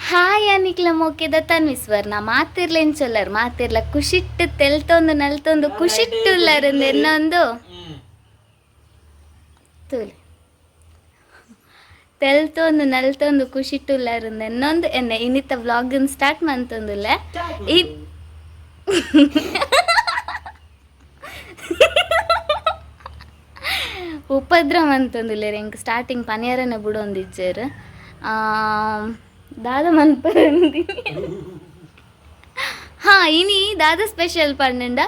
Hi ಅನಿಕ್ಲ ಮೋಕೆದ ತನ್ವಿಸ್ವರ್ ನಾ ಮಾತಿರ್ಲೇನ್ ಚೊಲ್ಲರ್ ಮಾತಿರ್ಲ ಖುಷಿಟ್ಟು ತೆಲ್ತೊಂದು ನಲ್ತೊಂದು ಖುಷಿಟ್ಟುಲ್ಲರ್ ಇನ್ನೊಂದು ತೂಲೆ ತೆಲ್ತೊಂದು ನಲ್ತೊಂದು ಖುಷಿಟ್ಟುಲ್ಲರ್ ಇನ್ನೊಂದು ಎನ್ನೆ ಇನ್ನಿತ್ತ ವ್ಲಾಗನ್ ಸ್ಟಾರ್ಟ್ ಮಂತೊಂದುಲ್ಲೆ ಈ ಉಪದ್ರವ ಅಂತಂದಿಲ್ಲ ಎಂಕ್ ಸ್ಟಾರ್ಟಿಂಗ್ ಪನಿಯರನೆ ಬಿಡೊಂದಿಜ್ಜೇರು ದಾದ ಮನ್ಪರಂದಿ ಹಾಂ ಇನಿ ದಾದ ಸ್ಪೆಷಲ್ ಪಂಡ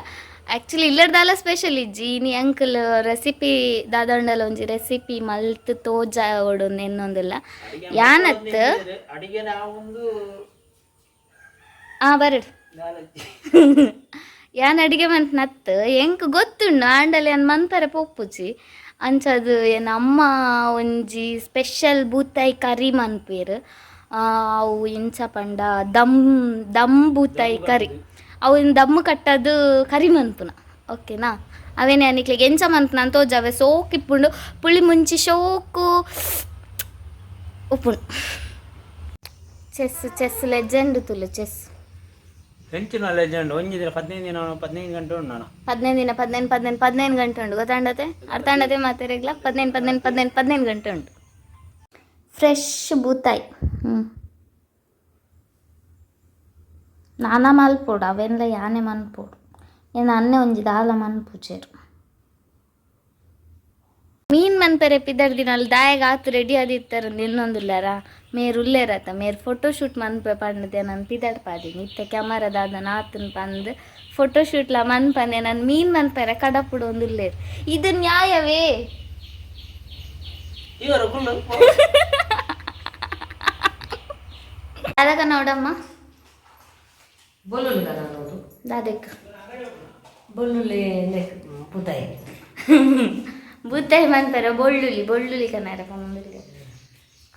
ಆ್ಯಕ್ಚುಲಿ ಇಲ್ಲಡ್ದಾಲ ಸ್ಪೆಷಲ್ ಇಜ್ಜಿ ಇನಿ ಅಂಕಲ್ ರೆಸಿಪಿ ದಾದಂಡಲ ಒಂಜಿ ರೆಸಿಪಿ ಮಲ್ತ್ ತೋಜ ಒಡೊಂದು ಎನ್ನೊಂದಿಲ್ಲ ಯಾನತ್ ಬರಡು ಯಾನ್ ಅಡಿಗೆ ಮಂತ್ ನತ್ ಎಂಕ್ ಗೊತ್ತುಂಡು ಆಂಡಲ ಯಾನ್ ಮನ್ಪರೆ ಪೊಪ್ಪುಜಿ ಅಂಚದು ಏನ್ ಅಮ್ಮ ಒಂಜಿ ಸ್ಪೆಷಲ್ ಬೂತಾಯಿ ಕರಿ ಮನ್ಪೇರು ಅವು ಇಂಚ ಪಂಡ ದಮ್ ಬೂತಾಯಿ ಕರಿ ಅವು ದಮ್ ಕಟ್ಟದು ಕರಿ ಮನ್ಪುನ ಓಕೆನಾ ಅವೇನೇ ಅನಿಕ್ಲಿಗೆ ಎಂಚ ಮನ್ಪುನ ಅಂತ ತೋಜಾವೆ ಸೋಕ್ ಇಪ್ಪುಂಡು ಪುಳಿ ಮುಂಚಿ ಶೋಕು ಉಪ್ಪುಂಡು ಚೆಸ್ ಲೆಜೆಂಡ್ ತುಲು ಚೆಸ್ ಹೆಂಚಿನ ಲೆಜೆಂಡ್ ಒಂಜಿ ದಿನ 15 ಗಂಟೆ ಉಂಡು ನಾನು 15 ಗಂಟೆ ಉಂಡು ಗೊತ್ತಾಂಡತೆ ಅರ್ಥಾಂಡತೆ ಮತ್ತೆ ರೆಗ್ಲ 15 ಗಂಟೆ ಉಂಟು ಫ್ರೆಶ್ ಬೂತಾಯಿ ನಾನಾ ಮಲ್ಪೋಡು ಅವೆಲ್ಲ ಯಾನೆ ಮನ್ಪೋಡು ಏನು ಅನ್ನೆ ಒಂಜಿ ದಾಲ ಮನ್ಪುಜೇರು ಮೀನು ಮನ್ಪೆರೆ ಪಿದರ್ ದಿನ ಅಲ್ಲಿ ದಾಯಗ ಆತು ರೆಡಿ ಆದಿತ್ತರ ಇನ್ನೊಂದುಲ್ಲಾರ ಮೇರು ಉಲ್ಲೇರತ್ತ ಮೇರು ಫೋಟೋಶೂಟ್ ಮನ್ಪೆ ಪಂಡದೆ ನಾನು ಪಿದಡ್ ಪಾದಿ ಇತ್ತೆ ಕ್ಯಾಮರಾದಾದ ನಾತನ್ ಪಂದು ಫೋಟೋಶೂಟ್ಲ ಮನ್ಪಂದೆ ನಾನು ಮೀನು ಮನ್ಪೆರೆ ಕಡಪುಡು ಒಂದು ಉಲ್ಲೇರು ಇದು ನ್ಯಾಯವೇ ಅದಕ್ಕ ನೋಡಮ್ಮ ಬೆಳ್ಳುಳ್ಳಿ ಕದ ನೋಡು ದಾದಕ್ಕ ಬೆಳ್ಳುಳ್ಳಿ ಬೂತಾಯಿ ಬೂತಾಯಿ ಮನ್ಪೆರೆ ಬೊಳ್ಳುಳ್ಳಿ ಕನಾರ ಪಂದಿಲ್ಲ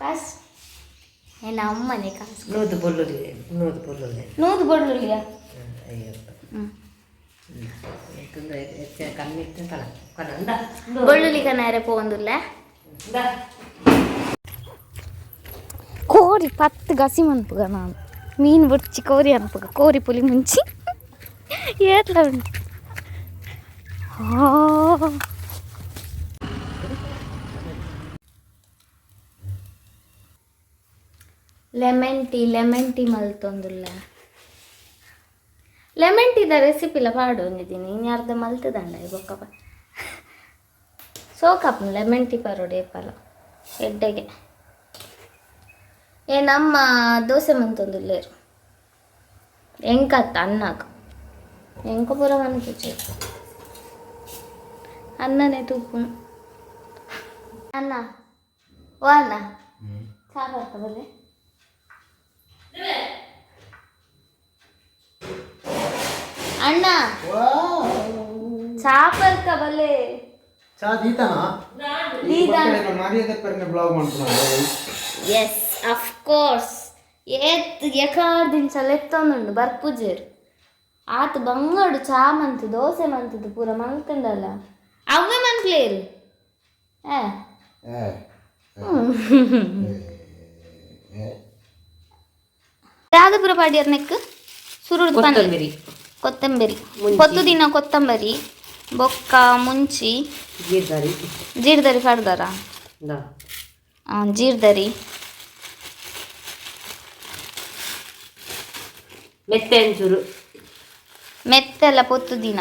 ಕಾಸು ಏನ ಅಮ್ಮನೆ ಕಾಸು ನೂದು ಬೊಳ್ಳುಳ್ಳಿಯ ಬೊಳ್ಳುಳ್ಳಿ ಕನಾರೆ ಪೋಂದುಲ್ಲ ಕೋರಿ 10 ಗಸಿ ಮನ್ಪುಗ ನಾನು ಮೀನು ಬುಡ್ಚಿ ಕೋರಿ ಅನ್ಪುಗ ಕೋರಿ ಪುಲಿ ಮುಂಚಿ ಏತ್ಲ ಉಂಟು ಲೆಮನ್ ಟೀ ಮಲ್ತೊಂದುಲ್ಲ ಲೆಮನ್ ಟೀದ ರೆಸಿಪಿಲ ಪಾಡು ಒಂದಿದ್ದೀನಿ ಇನ್ನು ಅರ್ಧ ಮಲ್ತದಂಡ ಬೊಕ್ಕ ಸೋಕಪ್ಪ ಲೆಮನ್ ಟೀ ಪರೋಡಿ ಏಪಲ ಎಡ್ಡೆಗೆ ನಮ್ಮ ದೋಸೆ ಮಂತೊಂದುಲ್ಲೇರು ಎಂಕತ್ತ ಅನ್ನಕ ಎಂಕ ಪೂರ ಮನ್ಪುಜೆ ಅನ್ನನೇ ತುಪ್ಪು ಅನ್ನ ಓ ಅನ್ನ ಚಾ ಬರ್ತ ಬಲ್ಲೆ ಅಣ್ಣ ಚಾ ಬರ್ತ ಬಲ್ಲೆ ಚಾ ದೀತಾನಾ ಮಾರಿಯದ ಪರ್ನೆ ಬ್ಲಾಗ್ ಮಾಡ್ತಾನಾ ಎಸ್ ಆಫ್ ಕೋರ್ಸ್ ಎಕಾರ್ದಿನ ಸಲ ಎತ್ತೊಂದುಂಡು ಬರ್ಪುಜೇರು ಆತು ಬಂಗಡು ಚಾ ಮಂತು ದೋಸೆ ಮಂತದ್ದು ಪೂರ ಮಲ್ಕಂಡಲ್ಲ ಅವೇ ಮನ್ಪ್ಲೇರು ಯಾವ್ದು ಪೂರ ಪಾಡ್ಯಾರ ನೆಕ್ ಸುರುಳು ಕೊತ್ತಂಬರಿ ಪೊತ್ತು ದಿನ ಕೊತ್ತಂಬರಿ ಬೊಕ್ಕ ಮುಂಚಿ ಜೀರ್ದರಿ ಪಡ್ದಾರ ಜೀರ್ದರಿ ಮೆತ್ತೆಲ್ಲ ಪೊತ್ತು ದಿನ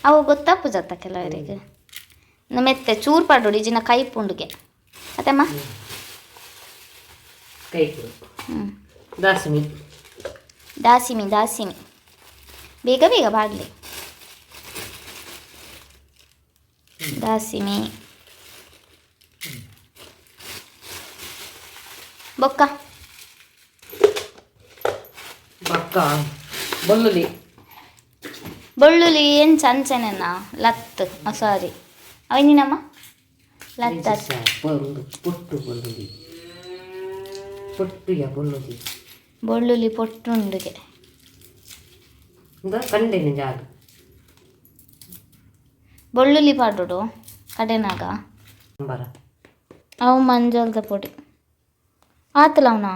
ಅವು ಗೊತ್ತಪ್ಪು ಜತ್ತ ಕೆಲವರಿಗೆ ಮೆತ್ತೆ ಚೂರು ಪಾಡೋಡು ಇಜಿನ ಕೈ ಪುಂಡುಗೆ ಅತ್ತಮ್ಮ ದಾಸಿಮಿ ಬೇಗ ಬಾಡ್ಲಿ ದಾಸಿಮಿ ಬೊಕ್ಕ ಬೆಳ್ಳುಳ್ಳಿ ಏನು ಚಂಚನೆನ ಲತ್ತು ಸಾರಿ ಅವಿನಮ್ಮ ಲತ್ತ ಬೆಳ್ಳುಳ್ಳಿ ಪೊಟ್ಟುಂಡುಗೆ ಬೆಳ್ಳುಳ್ಳಿ ಪಾಡೋಡು ಕಡೆನಾಗ ಅವು ಮಂಜಾಲದ ಪೊಡಿ ಆತಲ್ಲ ಅವನ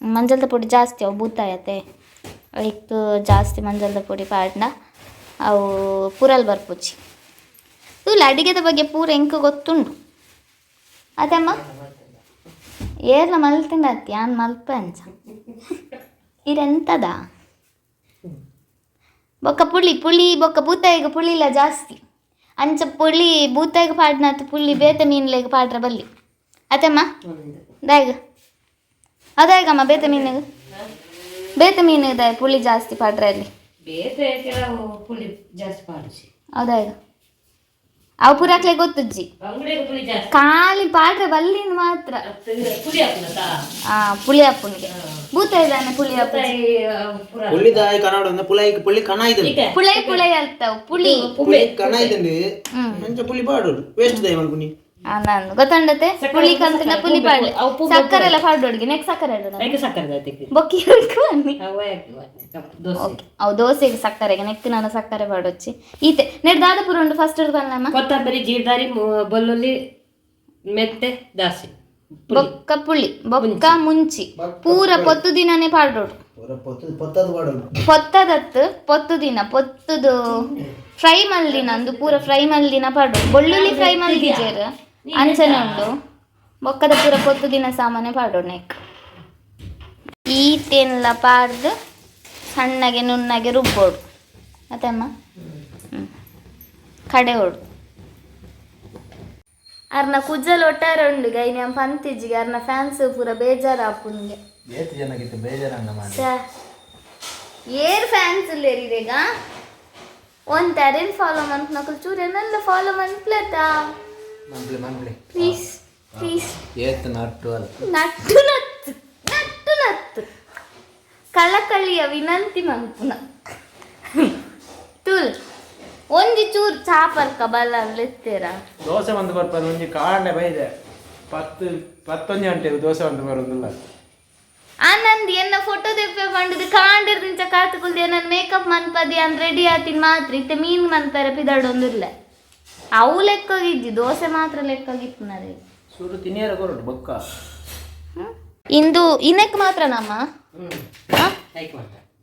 ಮಂಜಲ್ದ ಪುಡಿ ಜಾಸ್ತಿ ಅವು ಬೂತಾಯತೆ ಅದಕ್ಕೆ ಜಾಸ್ತಿ ಮಂಜಲ್ದ ಪುಡಿ ಪಾಡ್ನ ಅವು ಪೂರಲ್ಲಿ ಬರ್ಪುಚ್ಚಿ ತೂಲ ಅಡಿಗೆದ ಬಗ್ಗೆ ಪೂರ ಎಂಕ ಗೊತ್ತುಂಡು ಅದಮ್ಮ ಏರ್ಲ ಮಲ್ತಿಂಡತ್ತಿ ಯಾನ್ ಮಲ್ಪ ಅಂಚ ಇದೆಂತದ ಬೊಕ್ಕ ಪುಳಿ ಬೊಕ್ಕ ಬೂತಾಯಿಗೆ ಪುಳಿ ಇಲ್ಲ ಜಾಸ್ತಿ ಅಂಚ ಪುಳಿ ಬೂತಾಯಿಗೆ ಪಾಡ್ನತ್ತು ಪುಳಿ ಬೇತೆ ಮೀನ್ಲೆಗೆ ಪಾಡ್ರ ಬಲ್ಲಿ ಅತಮ್ಮ ದಾಯ್ಗ ಅದಾಯ್ಗಮ್ಮ ಬೇತೆ ಮೀನಿಗೆ ದಾಯ್ ಪುಳಿ ಜಾಸ್ತಿ ಪಾಡ್ರ ಅಲ್ಲಿ ಬೇರೆ ಕೆಲವು ಪುಳಿ ಜಾಸ್ತಿ ಪಾಡಿಸಿ ಹೌದಾಯ್ಗ ಅವು ಪುರಾಕ್ಲೆ ಗೊತ್ತಜ್ಜಿ ಅಂಗಡಿಗೆ ಪುಳಿ ಜಾಸ್ತಿ ಖಾಲಿ ಪಾಡ್ರೆ ಬಲ್ಲಿನ ಮಾತ್ರ ಪುಳಿ ಹಾಕ್ಲತ್ತಾ ಪುಳಿ ಅಪ್ಪನಿಗೆ ಭೂತ ಇದ್ದಾನೆ ಪುಳಿ ಅಪ್ಪ പുള്ളിതായി കണാടുന്ന പുളൈക്ക് പുള്ളി കണായിട്ടുണ്ട് ಪುಳೈ ಅಲ್ತಾವ್ ಪುಳಿ കണായിട്ടുണ്ട് ಮಂಚ പുള്ളി പാടുള്ളൂ വേസ്റ്റ് ദൈവം കുഞ്ഞി ನಾನು ಗೊತ್ತಂಡತೆ ಪುಳಿ ಕಂತಿನ ಪುಳಿ ಪಾಡ್ಲಿ ಸಕ್ಕರೆ ಎಲ್ಲ ಪಾಡೋಡ್ಗೆ ನೆಕ್ಸ್ಟ್ ಸಕ್ಕರೆ ಬೊಕ್ಕಿ ಬನ್ನಿ ಅವು ದೋಸೆಗೆ ಸಕ್ಕರೆಗೆ ನೆಕ್ ನಾನು ಸಕ್ಕರೆ ಪಾಡೊಚ್ಚಿ ಈತೆ ನೆಡ್ ದಾದಪುರ ಉಂಡು ಫಸ್ಟ್ ಬನ್ನಮ್ಮ ಕೊತ್ತಂಬರಿ ಜೀರ್ದಾರಿ ಬೆಳ್ಳುಳ್ಳಿ ಮೆತ್ತೆ ದಾಸಿ ಬೊಕ್ಕ ಪುಳಿ ಬೊಕ್ಕ ಮುಂಚಿ ಪೂರ ಪೊತ್ತು ದಿನನೇ ಪಾಡೋಡು ಪೊತ್ತದತ್ತು ಪೊತ್ತು ದಿನ ಪೊತ್ತದು ಫ್ರೈ ಮಲ್ದಿನ ಅಂದು ಪೂರ ಫ್ರೈ ಮಲ್ದಿನ ಪಾಡೋಡು ಬೆಳ್ಳುಳ್ಳಿ ಫ್ರೈ ಮಲ್ದಿಜೇರು ಅಂಚನೆ ಉಂಡು ಬೊಕ್ಕದ ಪೂರ ಪೊತ್ತು ದಿನ ಸಾಮಾನೆ ಪಾಡೋಡು ನೆಕ್ ಈತೆಲ್ಲ ಪಾಡ್ದು ಸಣ್ಣಗೆ ನುಣ್ಣಗೆ ರುಬ್ಬೋಡು ಅತ್ತಮ್ಮ ಕಡೆ ಓಡು ಅರ್ನ ಕುಜ್ಜಲ್ ಒಟ್ಟಾರೆ ಉಂಡು ಗೈನಿ ನಮ್ಮ ಪಂತಿಜ್ಜಿಗೆ ಅರ್ನ ಫ್ಯಾನ್ಸ್ ಪೂರ ಬೇಜಾರು ಆಪುನ್ಗೆ ಏರ್ ಫ್ಯಾನ್ಸ್ ಇಲ್ಲೇರಿದೀಗ ಒಂದು ತೆರೆನ್ ಫಾಲೋ ಮಂತ್ ನಕಲ್ ಚೂರೇನೆಲ್ಲ ಫಾಲೋ ಮಂತ್ಲತಾ ಪ್ಲೀಸ್ ನಟ್ಟು ಕಳಕಳಿಯ ವಿನಂತಿ ಮಂಪುನ ತುಲ್ ಒಂಜಿ ಚೂರು ಚಾಪರ್ಕ ಬಲ್ಲ ಅಲ್ಲಿತ್ತೀರ ದೋಸೆ ಒಂದು ಬರ್ಪದ ಒಂಜಿ ಕಾಂಡೆ ಬೈದೆ 11 ಗಂಟೆ ದೋಸೆ ಒಂದು ಬರೋದಿಲ್ಲ ಆನಂದ್ ಎನ್ನ ಫೋಟೋ ತೆಪ್ಪೆ ಬಂಡದು ಕಾಂಡಿರ್ದಿಂಚ ಕಾತುಕುಲ್ದಿ ನನ್ನ ಮೇಕಪ್ ಮನ್ಪದಿ ಅಂದ್ ರೆಡಿ ಆತಿನ್ ಮಾತ್ರ ಇತ್ತೆ ಮೀನ್ ಮನ್ಪರೆ ಪಿದಾಡೊಂದಿರ್ಲ ಅವು ಲೆಕ್ಕಾಗಿದ್ದಿ ದೋಸೆ ಮಾತ್ರ ಲೆಕ್ಕಾಗಿತ್ತು ನರಿ ಸುರು ತಿನಿಯರ ಕೊರಡು ಬೊಕ್ಕ ಇಂದು ಇನ್ನಕ್ಕೆ ಮಾತ್ರ ನಮ್ಮ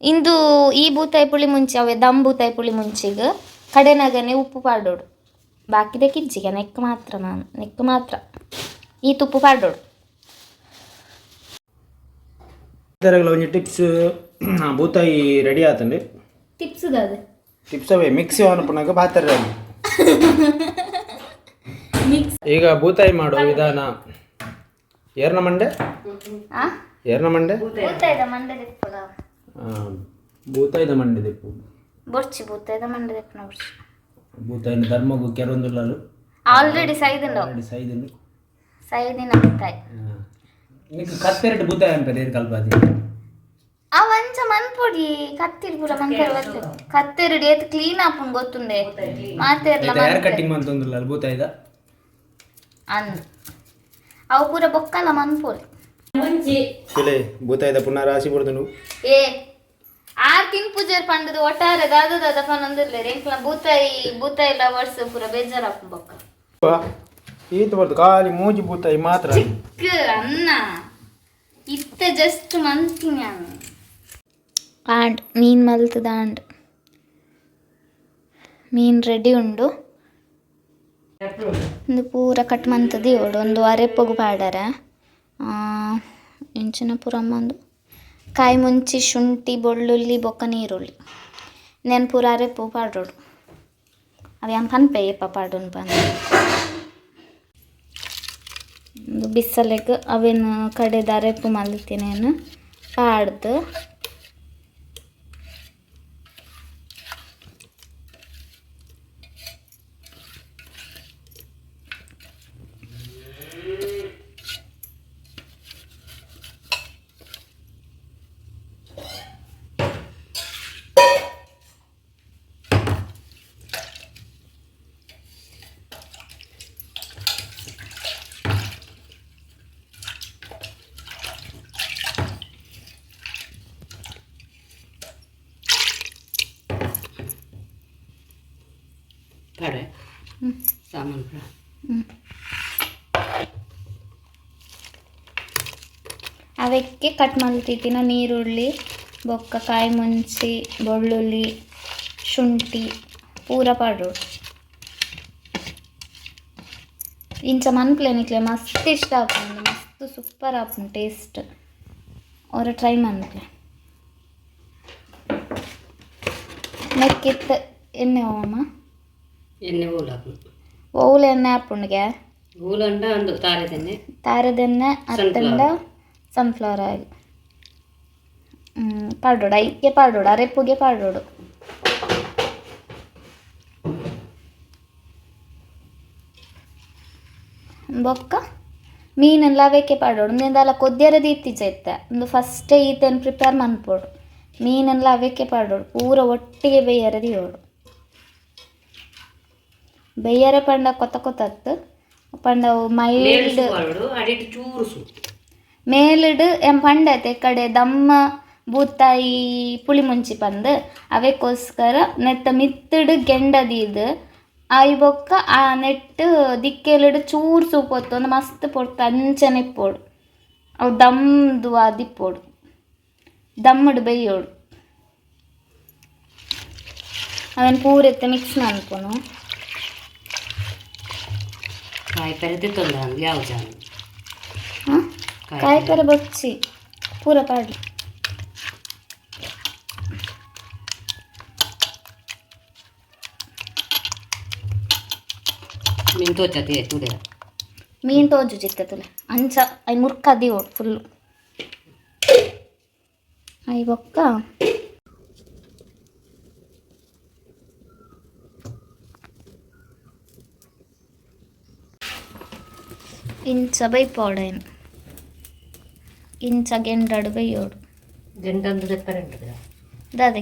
ಇಂದು ಈ ಬೂತಾಯಿ ಪುಳಿ ಮುಂಚೆ ಅವೇ ದಮ್ ಬೂತಾಯಿ ಪುಳಿ ಮುಂಚೆಗೆ ಕಡೆನಾಗನೆ ಉಪ್ಪು ಪಾಡೋಡು ಬಾಕಿದೆ ಕಿಜ್ಜಿಗೆ ನೆಕ್ ಮಾತ್ರ ಈ ತುಪ್ಪು ಪಾಡೋಡು ಒಂಜಿ ಟಿಪ್ಸ್ ಬೂತಾಯಿ ರೆಡಿ ಆತಂడి ಟಿಪ್ಸ್ ದಾದೆ ಟಿಪ್ಸ್ ಅವೇ ಮಿಕ್ಸಿ ಅನ್ಪುನಾಗ ಬಾತಾರೆ ಈಗ ಬೂತಾಯಿ ಮಾಡೋ ವಿಧಾನ ಏರ್ನ ಮಂಡೆ ಬೂತಾಯಿದ ಮಂಡೆ ದೆಪ್ಪು ಬೊರ್ಚಿ ಬೂತಾಯಿದ ಮಂಡೆ ದೆಪ್ಪುನ ಬೊರ್ಚಿ ಬೂತಾಯಿನ ಧರ್ಮಗು ಕೆರೊಂದುಲ್ಲಲು ಆಲ್ರೆಡಿ ಸೈದಿನ ಬೂತಾಯಿ ನಿಕ್ಕೆ ಕತ್ತೆರಡು ಬೂತಾಯಿ ಅಂತ ಏನ್ ಕಲ್ಪಾದಿ ಅವಂಚ ಮನ್ಪೊಡಿ ಕತ್ತಿರಿ ಪೂರ ಮನ್ಪೊಡಿ ಬರ್ತದೆ ಕತ್ತೆರಡು ಏತ್ ಕ್ಲೀನ್ ಆಪುನ್ ಗೊತ್ತುಂಡೆ ಮಾತೆರ್ಲ ಹೇರ್ ಕಟ್ಟಿಂಗ್ ಮಂತೊಂದುಲ್ಲ ಬೂತಾಯಿದ ಅಂದ್ ಅವು ಪೂರ ಬೊಕ್ಕಲ ಮನ್ಪೊಡಿ ಕಿಲೆ ಬೂತಾಯಿದ ಪುನಃ ರಾಶಿ ಬಿಡ್ದು ಏ ಆರ್ ತಿಂಗ್ ಪೂಜಾರ್ ಪಂಡದು ಒಟ್ಟಾರೆ ದಾದ ಪನ್ನೊಂದಿರ್ಲೆ ಎಂಕ್ಲ ಬೂತಾಯಿ ಲವರ್ಸ್ ಪೂರ ಬೇಜಾರಾಪು ಬೊಕ್ಕ ಈತ ಬರ್ದು ಖಾಲಿ ಮೂಜಿ ಬೂತಾಯಿ ಮಾತ್ರ ಚಿಕ್ಕ ಅನ್ನ ಇತ್ತ ಜಸ್ಟ್ ಮಂತೀನಿ ಆಂಡ್ ಮೀನ್ ಮಲ್ತದ ಆಂಡ್ ಮೀನ್ ರೆಡಿ ಉಂಡು ಒಂದು ಪೂರ ಕಟ್ ಮಂತದಿ ಓಡು ಒಂದು ಅರೆಪ್ಪಗು ಪಾಡಾರ ಇಂಚಿನ ಪೂರ ಒಂದು ಕಾಯಿ ಮುಂಚಿ ಶುಂಠಿ ಬೆಳ್ಳುಳ್ಳಿ ಬೊಕ್ಕ ನೀರುಳ್ಳಿ ನೆನ್ ಪೂರ ಅರೆಪ್ಪು ಪಾಡೋಡು ಅವೇನು ಪನ್ಪೆ ಏಪ ಪಾಡೋನು ಪನ್ ಒಂದು ಬಿಸಲೆಗೆ ಅವೇನು ಕಡೆದ ಅರೆಪ್ಪು ಮಲ್ತೀನೇನು ಪಾಡ್ದು ಪಾಡೆ ಸಾಮಾನು ಅವಕ್ಕೆ ಕಟ್ ಮಾಡ್ತಿತ್ತಿನ ನೀರುಳ್ಳಿ ಬೊಕ್ಕ ಕಾಯಿ ಮುಂಚಿ ಬೆಳ್ಳುಳ್ಳಿ ಶುಂಠಿ ಪೂರ ಪಾಡೋಡು ಇಂಚ ಮನ್ಪ್ಲೆನಿಕ್ಲೆ ಮಸ್ತ್ ಇಷ್ಟ ಆಪುಂಡು ಮಸ್ತ್ ಸೂಪರ್ ಆಪುಂಡು ಟೇಸ್ಟ್ ಅವ್ರ ಟ್ರೈ ಮನ್ಪ್ಲೆ ನೆಕ್ಕಿತ್ತು ಎಣ್ಣೆ ಹೋಮ ಎಣ್ಣೆ ಊಲಾಪುಂಡು ಓವುಲ ಎಣ್ಣೆ ಆಪುಂಡ್ಗೆ ಊಲಂಡ ಒಂದು ತಾರದೆಣ್ಣೆ ತಾರದೆಣ್ಣೆ ಅತ್ತಂಡ ಸನ್ಫ್ಲವರ್ ಆಯಿಲ್ ಪಾಡೋಡು ಐಕ್ಕೆ ಪಾಡೋಡು ಅರೆಪ್ಪುಗೆ ಪಾಡೋಡು ಬೊಕ್ಕ ಮೀನೆಲ್ಲ ಅವಕ್ಕೆ ಪಾಡೋಡು ಇಂದೆಲ್ಲ ಕೊದ್ದಿಯರದು ಇತ್ತೀಚೆ ಒಂದು ಫಸ್ಟೇ ಈತೇನು ಪ್ರಿಪೇರ್ ಮನ್ಪೋಡು ಮೀನೆಲ್ಲ ಅವಕ್ಕೆ ಪಾಡೋಡು ಪೂರ ಒಟ್ಟಿಗೆ ಬೇಯರದು ಹೇಳು ಬೇಯರೆ ಪಂಡ ಕೊತ್ತ ಕೊತ್ತತ್ತು ಪಂಡ ಮೈಲ್ಡ್ ಅಡಿಟ್ಟು ಚೂರುಸು ಮೇಲಿಡು ಎಂ ಪಂಡತೆ ಕಡೆ ದಮ್ಮ ಬೂತಾಯಿ ಪುಳಿ ಮುಂಚಿ ಪಂದು ಅವಕ್ಕೋಸ್ಕರ ನೆತ್ತ ಮಿತ್ತಡು ಗೆಂಡದೀದು ಆಯ್ ಬೊಕ್ಕ ಆ ನೆಟ್ಟು ದಿಕ್ಕೆಲಿಡು ಚೂರು ಸೂಪ್ ಹೊತ್ತು ಒಂದು ಮಸ್ತ್ ಪೊಡ್ತು ಅಂಚನೆ ಇಪ್ಪೋಡು ಅವು ದಮ್ದು ಅದಿಪ್ಪೋಡು ದಮ್ಮಡು ಬೇಯೋಡು ಅವನ್ ಪೂರೆತ್ತೆ ಮಿಕ್ಸ್ ಮಾಡ್ಕೊನು ಕಾಯಿ ಪೆರೆ ತೊಂದರೆ ಯಾವ ಜಾಗ ಹಾಂ ಕಾಯಿ ಪೆರೆ ಬೊಚ್ಚಿ ಪೂರ ಪಾಡಿ ಮೀನು ತೋಚತಿ ತುಡೆ ಮೀನು ತೋಜು ಚಿಕ್ಕತಲೆ ಅಂಚ ಐ ಮುರ್ಕದಿ ಓಡು ಫುಲ್ಲು ಐ ಬೊಕ್ಕ ಇಂಚ ಬೈಪೋಡೇನು ಇಂಚ ಗೆಂಡಾಡು ಬೈಯೋಡು ಗೆಂಡಂದು ರೆಪ್ಪರೆಂಟ್ ದಾದೆ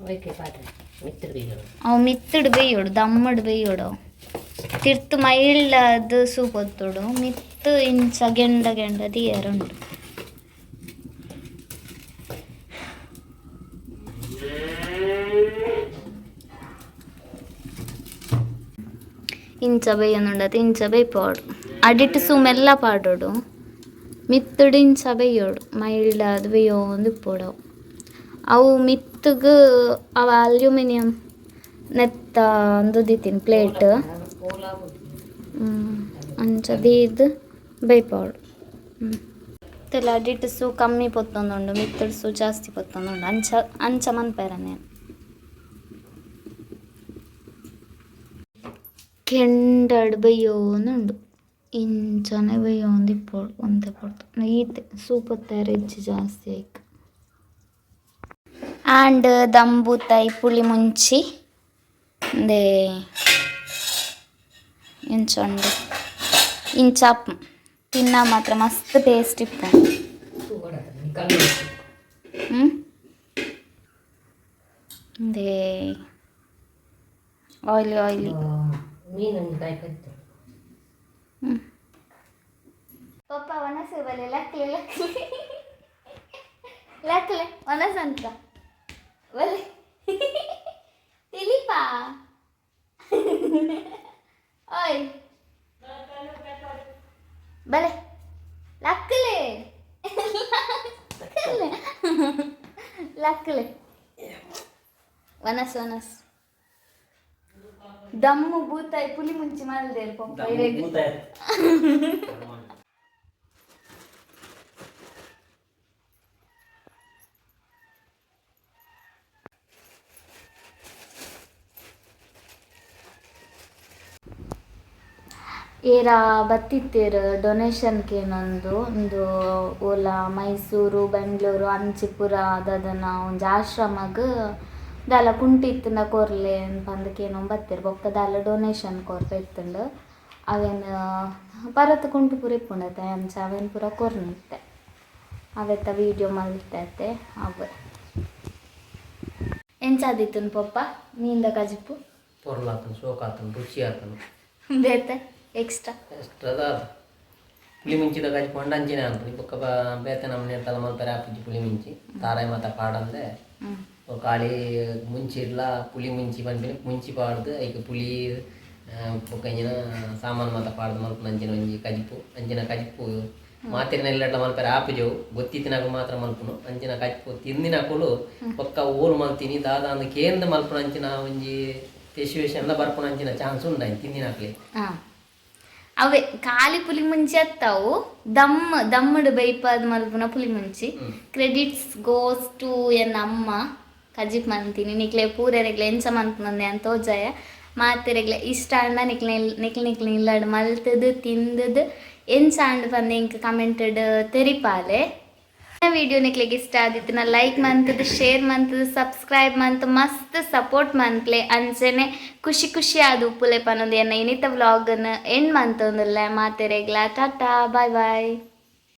ಅವಕ್ಕೆ ಪಾತ್ರೆ ಮಿತ್ತರು ಬೀಗೋದು ಅವು ಮಿತ್ತಡು ಬೇಯೋಡು ದಮ್ಮಡು ಬೇಯೋಡು ತಿರ್ತು ಮೈಲ್ಡ್ ಸೂಪ್ ಒತ್ತೋಡು ಮಿತ್ತು ಇಂಚ ಗೆಂಡ ದಿಯರುಂಡು ಇಂಚ ಬೇಯನುಂಡದು ಇಂಚ ಬೇಯ್ಪೋಡು ಅಡಿಟ್ಟು ಸುಮೆಲ್ಲ ಪಾಡೋಡು ಮಿತ್ತಡು ಇಂಚ ಬೇಯೋಡು ಮೈಲ್ಡ್ ಅದು ಬೇಯೋಂದು ಇಪ್ಪೋಡು ಅವು ಮಿತ್ತಗೆ ಅವ ಅಲ್ಯೂಮಿನಿಯಂ ನೆತ್ತ ಅಂದುದಿತ್ತೀನಿ ಪ್ಲೇಟ್ ಅಂಚದೀದು ಬೇಯ್ಪೋಡು ತೆಲ್ಲ ಅಡಿಟ್ಟು ಸೂ ಕಮ್ಮಿ ಪೊತ್ತೊಂದುಂಡು ಮಿತ್ತಡು ಸೂ ಜಾಸ್ತಿ ಪೊತ್ತೊಂದುಂಡು ಅಂಚ ಮನ್ಪೇರ నేను ಕೆಂಡಾಡು ಬೇಯೋನುಂಡು ಇಂಚನೆ ಬೇಯೋಂದು ಇಪ್ಪೋಡು ಒಂದೇ ಪೊಡ್ತು ಈತೆ ಸೂಪತ್ತಾರ ಹೆಚ್ಚು ಜಾಸ್ತಿ ಆಯ್ತು ಆ್ಯಂಡ್ ದಂಬೂತಾಯಿ ಪುಳಿ ಮುಂಚಿ ದೇ ಇಂಚೊಂಡು ಇಂಚಾಪ್ ತಿನ್ನ ಮಾತ್ರ ಮಸ್ತ್ ಟೇಸ್ಟ್ ಇಪ್ಪು ದೇ ಆಯ್ಲಿ ಮೀನನ್ನು ಕಾಯಿ ಕರಿತು ಪಪ್ಪ ಒನಸು ಬಲೆ ಲಕ್ಲೆ ಒನಸಂತ ಬಲೆ ತಿಳಿಪಾ ಓಯ್ ಬಲೆ ಲಕ್ಲೆ ಒನಸ್ ದಮ್ಮು ಬೂತಾಯಿ ಪುಲಿ ಮುಂಚಿ ಮಾಡಿದೆ ಪಪ್ಪ ಏರ ಬತ್ತಿತ್ತೇರು ಡೊನೇಷನ್ಗೆ ಒಂದು ಓಲ ಮೈಸೂರು ಬೆಂಗಳೂರು ಅಂಚಿಪುರ ಅದನ್ನ ಒಂದು ಆಶ್ರಮಗೆ ದಾಲ ಕುಂಟಿತ್ತನ ಕೊರ್ಲೆ ಪಂದಕೇನೋ ಬತ್ತಿರು ಬೊಕ್ಕ ದಾಲ ಡೊನೇಷನ್ ಕೊರ್ಪ ಇತ್ತಂಡು ಅವೇನು ಪರತ್ ಕುಂಟು ಪೂರ ಇಪ್ಪುಂಡತೆ ಅಂಚ ಅವೇನು ಪೂರ ಕೊರ್ನಿತ್ತೆ ಅವೆತ್ತ ವೀಡಿಯೋ ಮಲ್ತೈತೆ ಅವೆ ಎಂಚಾದಿತ್ತು ಪಪ್ಪ ನೀಂದ ಕಜಿಪ್ಪು ಪೊರ್ಲಾತನು ಸೋಕಾತನು ರುಚಿ ಆತನು ಬೇತೆ ಎಕ್ಸ್ಟ್ರಾ ಪುಳಿ ಮುಂಚಿದ ಕಾಜಿ ಕೊಂಡಂಚಿನ ಅಂತ ಬೊಕ್ಕ ಬೇತೆ ನಮ್ಮನೆ ತಲ ಮಲ್ಪರೆ ಆಪುಜಿ ಪುಳಿ ಮುಂಚಿ ತಾರಾಯಿ ಮಾತ ಪಾಡಂದೆ ಕಾಳಿ ಮುಂಚಿರ್ಲ ಪುಳಿ ಮುಂಚಿ ಬಂದ್ಬಿಟ್ಟು ಮುಂಚಿ ಪಾಡ್ದು ಐಕ ಪುಳಿ ಬೊಕ್ಕ ಅಂಚಿನ ಸಾಮಾನು ಮಾತ ಪಾಡ್ದು ಮಲ್ಪ ಅಂಚಿನ ಒಂಜಿ ಕಜಿಪು ಅಂಚಿನ ಕಜಿಪು ಮಾತಿನ ಎಲ್ಲ ಮಲ್ಪರೆ ಆಪುಜವು ಗೊತ್ತಿತ್ತಿನಾಗ ಮಾತ್ರ ಮಲ್ಪುನು ಅಂಚಿನ ಕಚ್ಪು ತಿಂದಿನಕುಲು ಪಕ್ಕ ಓಲ್ ಮಲ್ತೀನಿ ದಾದ ಅಂದ ಕೇಂದ್ರ ಮಲ್ಪುನ ಅಂಚಿನ ಒಂಜಿ ಸಿಚುವೇಶನ್ ಎಲ್ಲ ಬರ್ಪುನ ಅಂಚಿನ ಚಾನ್ಸ್ ಉಂಡ ತಿಂದಿನಾಕ್ಲಿ ಅವೇ ಖಾಲಿ ಪುಲಿ ಮುಂಚಿ ಅತ್ತಾವು ದಮ್ಮಡು ಬೈಪಾದ ಮಲ್ಪುನ ಪುಲಿ ಮುಂಚಿ ಕ್ರೆಡಿಟ್ಸ್ ಗೋಸ್ ಟು ಎನ್ನ ಅಮ್ಮ ಕಜಿಪ್ ಮಂತೀನಿ ನಿಕ್ಲೆ ಪೂರೆರೆಗ್ಲೆ ಎಂಚ ಮನ್ಪುನಂದೆ ಅಂತ ತೋಜಾಯ ಮಾತೆರೆಗ್ಲೆ ಇಷ್ಟ ಅಂಡ ನಿಕ್ಲೆ ಇಲ್ಲಾಡು ಮಲ್ತದು ತಿಂದದು ಎಂಚ ಅಂಡ್ ಬಂದು ಇಂಕ ಕಮೆಂಟೆಡ್ ತೆರಿಪಾಲೆ ವಿಡಿಯೋ ನಿಕ್ಲೆಗೆ ಇಷ್ಟ ಆದಿತ್ತು ಲೈಕ್ ಮಂತದ್ದು ಶೇರ್ ಮಂತದ್ದು ಸಬ್ಸ್ಕ್ರೈಬ್ ಮಂತ್ ಮಸ್ತ್ ಸಪೋರ್ಟ್ ಮಂತ್ಲೆ ಅಂಚನೆ ಖುಷಿ ಆದ ಉಪ್ಪುಲೆ ಪನ್ನೊಂದು ಎನ್ನ ಇನ್ನಿತ ವ್ಲಾಗನ್ನು ಎಂಡ್ ಮಂತೊಂದುಲ್ಲ ಮಾತೆರೆಗ್ಲ ಟಾಟಾ ಬಾಯ್ ಬಾಯ್.